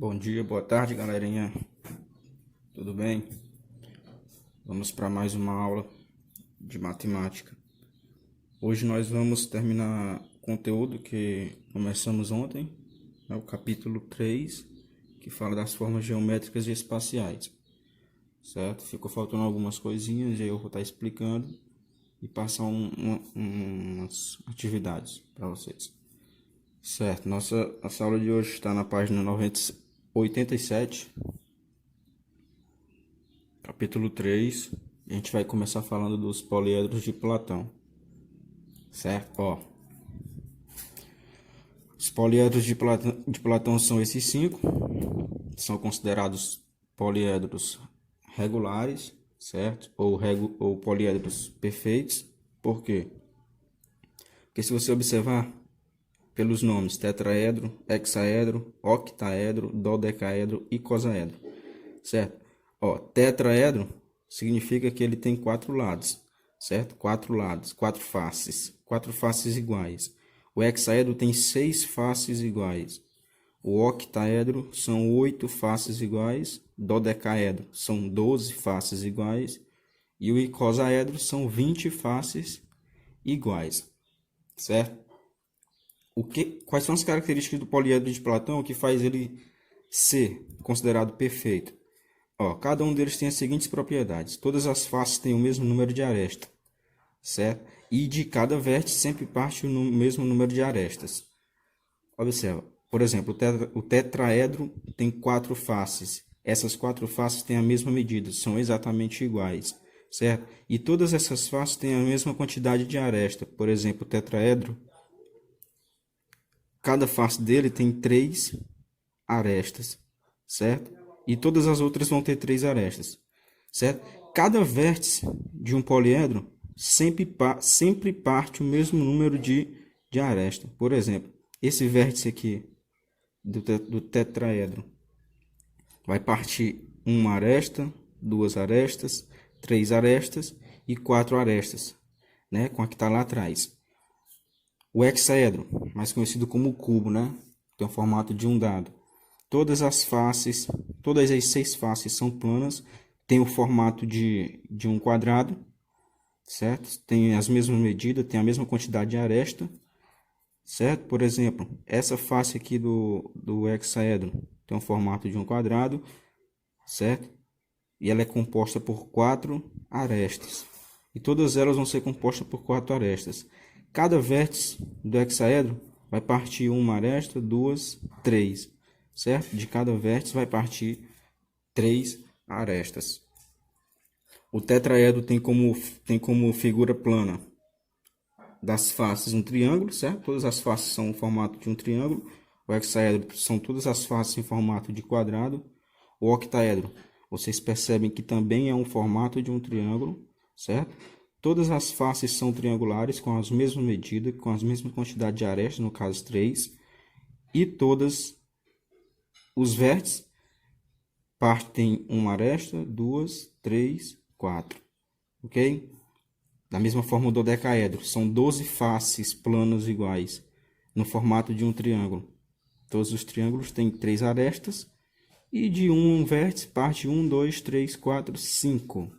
Bom dia, boa tarde, galerinha. Tudo bem? Vamos para mais uma aula de matemática. Hoje nós vamos terminar o conteúdo que começamos ontem, o capítulo 3, que fala das formas geométricas e espaciais. Certo? Ficou faltando algumas coisinhas e eu vou estar explicando e passar umas atividades para vocês. Certo, nossa aula de hoje está na página 87, capítulo 3. A gente vai começar falando dos poliedros de Platão. Certo? Os poliedros de Platão são esses 5. São considerados poliedros regulares, certo? Ou poliedros perfeitos. Por quê? Porque se você observar pelos nomes tetraedro, hexaedro, octaedro, dodecaedro e icosaedro, certo? Tetraedro significa que ele tem 4 lados, certo? 4 lados, 4 faces iguais. O hexaedro tem 6 faces iguais. O octaedro são 8 faces iguais. Dodecaedro são 12 faces iguais. E o icosaedro são 20 faces iguais, certo? Quais são as características do poliedro de Platão que faz ele ser considerado perfeito? Cada um deles tem as seguintes propriedades. Todas as faces têm o mesmo número de arestas, certo? E de cada vértice sempre parte o mesmo número de arestas. Observa, por exemplo, o tetraedro tem 4 faces. Essas 4 faces têm a mesma medida, são exatamente iguais, certo? E todas essas faces têm a mesma quantidade de aresta. Por exemplo, o tetraedro, cada face dele tem 3 arestas, certo? E todas as outras vão ter 3 arestas, certo? Cada vértice de um poliedro sempre parte o mesmo número de arestas. Por exemplo, esse vértice aqui do tetraedro vai partir uma aresta, 2 arestas, 3 arestas e 4 arestas, né? Com a que está lá atrás. O hexaedro, mais conhecido como cubo, né? Tem o formato de um dado. Todas as 6 faces são planas, tem o formato de um quadrado, certo? Tem as mesmas medidas, tem a mesma quantidade de aresta, certo? Por exemplo, essa face aqui do hexaedro tem o formato de um quadrado, certo? E ela é composta por 4 arestas. E todas elas vão ser compostas por 4 arestas. Cada vértice do hexaedro vai partir uma aresta, 2, 3, certo? De cada vértice vai partir 3 arestas. O tetraedro tem como figura plana das faces um triângulo, certo? Todas as faces são o formato de um triângulo. O hexaedro são todas as faces em formato de quadrado. O octaedro, vocês percebem que também é um formato de um triângulo, certo? Todas as faces são triangulares, com as mesmas medidas, com as mesmas quantidades de arestas, no caso 3. E todos os vértices partem uma aresta, 2, 3, 4. Ok? Da mesma forma o dodecaedro. São 12 faces planas iguais, no formato de um triângulo. Todos os triângulos têm 3 arestas. E de um vértice parte 1, 2, 3, 4, 5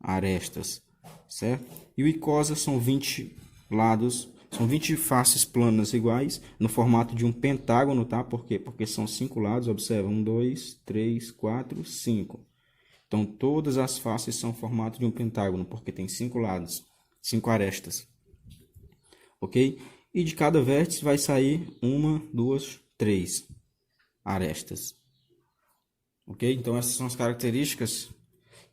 arestas, certo? E o icosa são 20 lados, são 20 faces planas iguais, no formato de um pentágono, tá? Por quê? Porque são 5 lados, observa, 1, 2, 3, 4, 5. Então, todas as faces são formato de um pentágono, porque tem 5 lados, 5 arestas, ok? E de cada vértice vai sair 1, 2, 3 arestas. Ok? Então, essas são as características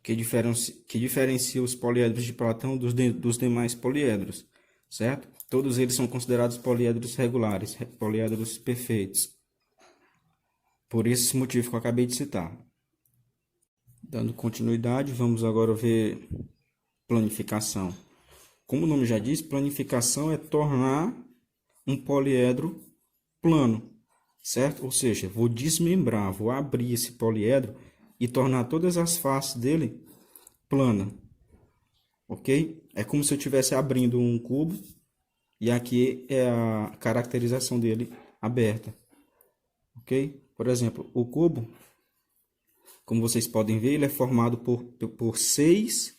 que diferenciam os poliedros de Platão dos demais poliedros, certo? Todos eles são considerados poliedros regulares, poliedros perfeitos. Por esse motivo que eu acabei de citar. Dando continuidade, vamos agora ver planificação. Como o nome já diz, planificação é tornar um poliedro plano, certo? Ou seja, vou desmembrar, vou abrir esse poliedro e tornar todas as faces dele plana, ok? É como se eu estivesse abrindo um cubo e aqui é a caracterização dele aberta, ok? Por exemplo, o cubo, como vocês podem ver, ele é formado por 6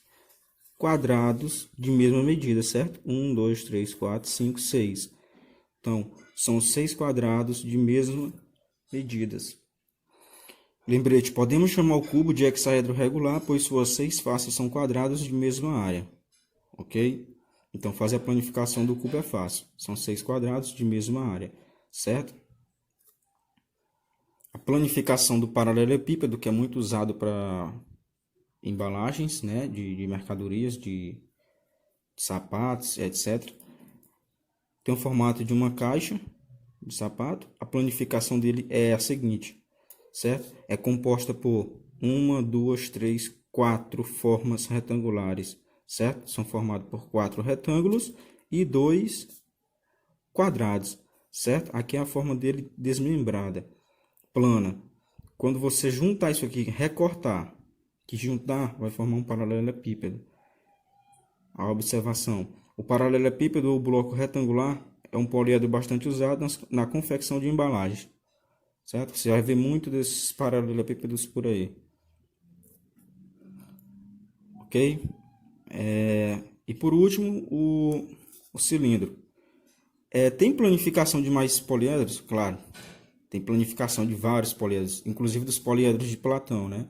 quadrados de mesma medida, certo? 1, 2, 3, 4, 5, 6. Então, são 6 quadrados de mesma medidas. Lembrete, podemos chamar o cubo de hexaedro regular, pois suas 6 faces são quadrados de mesma área. Ok? Então, fazer a planificação do cubo é fácil. São 6 quadrados de mesma área, certo? A planificação do paralelepípedo, que é muito usado para embalagens, né, de mercadorias, de sapatos, etc. Tem o formato de uma caixa de sapato. A planificação dele é a seguinte, certo? É composta por 1, 2, 3, 4 formas retangulares, certo? São formados por 4 retângulos e 2 quadrados, certo? Aqui é a forma dele desmembrada, plana. Quando você juntar isso aqui, recortar, que juntar vai formar um paralelepípedo. A observação: o paralelepípedo ou bloco retangular é um poliedro bastante usado na confecção de embalagens, certo? Você vai ver muito desses paralelepípedos por aí, ok? E por último, o cilindro. Tem planificação de mais poliedros? Claro, tem planificação de vários poliedros, inclusive dos poliedros de Platão, né?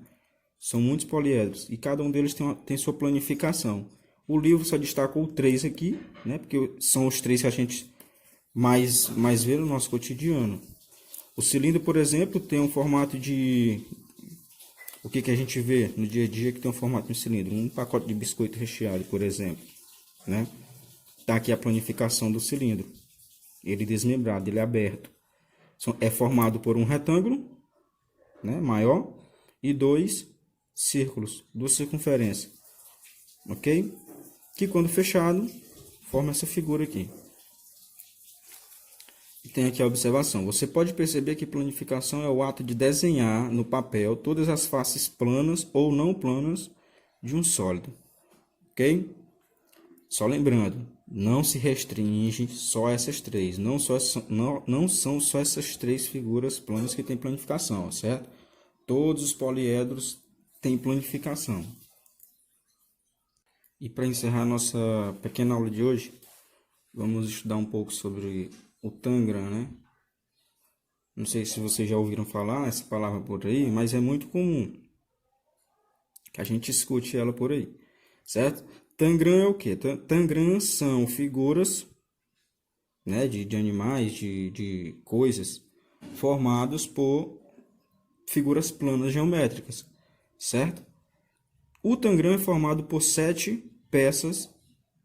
São muitos poliedros e cada um deles tem sua planificação. O livro só destacou 3 aqui, né? Porque são os 3 que a gente mais vê no nosso cotidiano. O cilindro, por exemplo, tem um formato de... O que a gente vê no dia a dia que tem um formato de cilindro? Um pacote de biscoito recheado, por exemplo, né? Tá aqui a planificação do cilindro. Ele desmembrado, ele é aberto. É formado por um retângulo, né, maior, e 2 círculos, 2 circunferências, ok? Que quando fechado, forma essa figura aqui. E tem aqui a observação. Você pode perceber que planificação é o ato de desenhar no papel todas as faces planas ou não planas de um sólido, ok? Só lembrando, não se restringe só a essas 3. Não são só essas 3 figuras planas que tem planificação, certo? Todos os poliedros têm planificação. E para encerrar nossa pequena aula de hoje, vamos estudar um pouco sobre o Tangram, né? Não sei se vocês já ouviram falar essa palavra por aí, mas é muito comum que a gente escute ela por aí, certo? Tangram é o quê? Tangram são figuras, né, de animais, de coisas, formados por figuras planas geométricas, certo? O Tangram é formado por 7 peças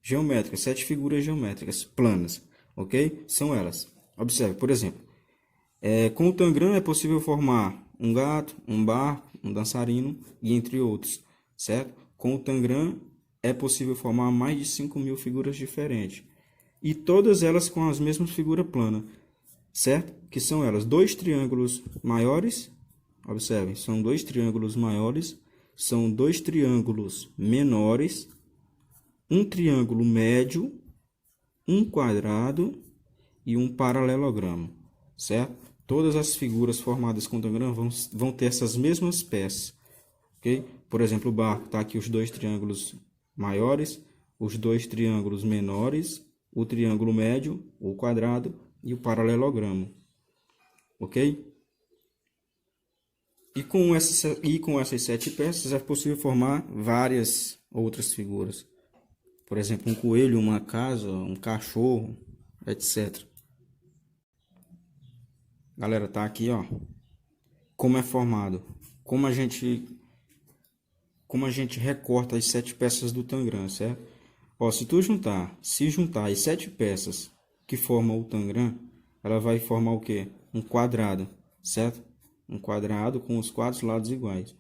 geométricas, 7 figuras geométricas planas, ok? São elas. Observe, por exemplo, com o Tangram é possível formar um gato, um barco, um dançarino e entre outros, certo? Com o Tangram é possível formar mais de 5.000 figuras diferentes. E todas elas com as mesmas figuras planas, certo? Que são elas, 2 triângulos maiores, observem, são 2 triângulos maiores, são 2 triângulos menores, um triângulo médio, um quadrado e um paralelogramo, certo? Todas as figuras formadas com Tangram vão ter essas mesmas peças, ok? Por exemplo, o barco está aqui os 2 triângulos maiores, os 2 triângulos menores, o triângulo médio, o quadrado e o paralelogramo, ok? E com essas 7 peças é possível formar várias outras figuras. Por exemplo, um coelho, uma casa, um cachorro, etc. Galera, tá aqui, ó. Como é formado. Como a gente recorta as 7 peças do Tangram, certo? Ó, se juntar as 7 peças que formam o Tangram, ela vai formar o quê? Um quadrado, certo? Um quadrado com os 4 lados iguais.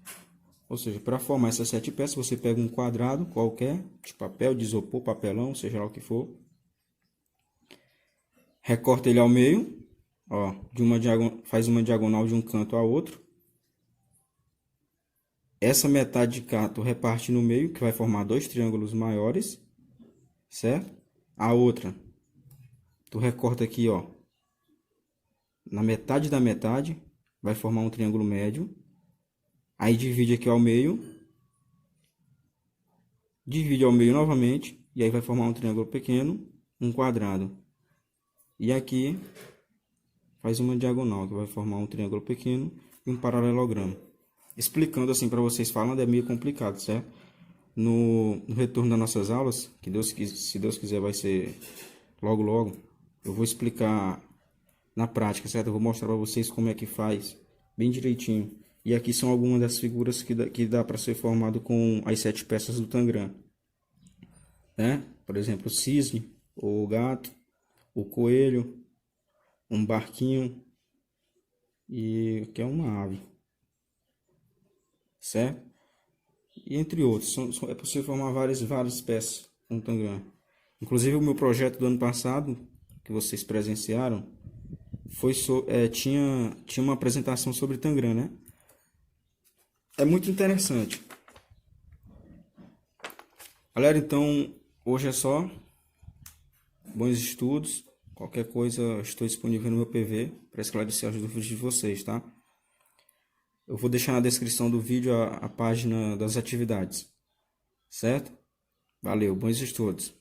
Ou seja, para formar essas 7 peças, você pega um quadrado qualquer, de papel, de isopor, papelão, seja lá o que for. Recorta ele ao meio, ó, faz uma diagonal de um canto a outro. Essa metade de cá tu reparte no meio, que vai formar 2 triângulos maiores, certo? A outra, tu recorta aqui, ó, na metade da metade, vai formar um triângulo médio. Aí divide aqui ao meio. Divide ao meio novamente. E aí vai formar um triângulo pequeno, um quadrado. E aqui faz uma diagonal, que vai formar um triângulo pequeno e um paralelogramo. Explicando assim para vocês falando é meio complicado, certo? No retorno das nossas aulas, que se Deus quiser vai ser logo logo, eu vou explicar na prática, certo? Eu vou mostrar para vocês como é que faz, bem direitinho. E aqui são algumas das figuras que dá para ser formado com as 7 peças do Tangram, né? Por exemplo, o cisne, o gato, o coelho, um barquinho e que é uma ave, certo? E entre outros, é possível formar várias peças com Tangram. Inclusive o meu projeto do ano passado, que vocês presenciaram, tinha uma apresentação sobre Tangram, né? É muito interessante. Galera, então hoje é só. Bons estudos. Qualquer coisa, estou disponível no meu PV para esclarecer as dúvidas de vocês, tá? Eu vou deixar na descrição do vídeo a página das atividades, certo? Valeu, bons estudos.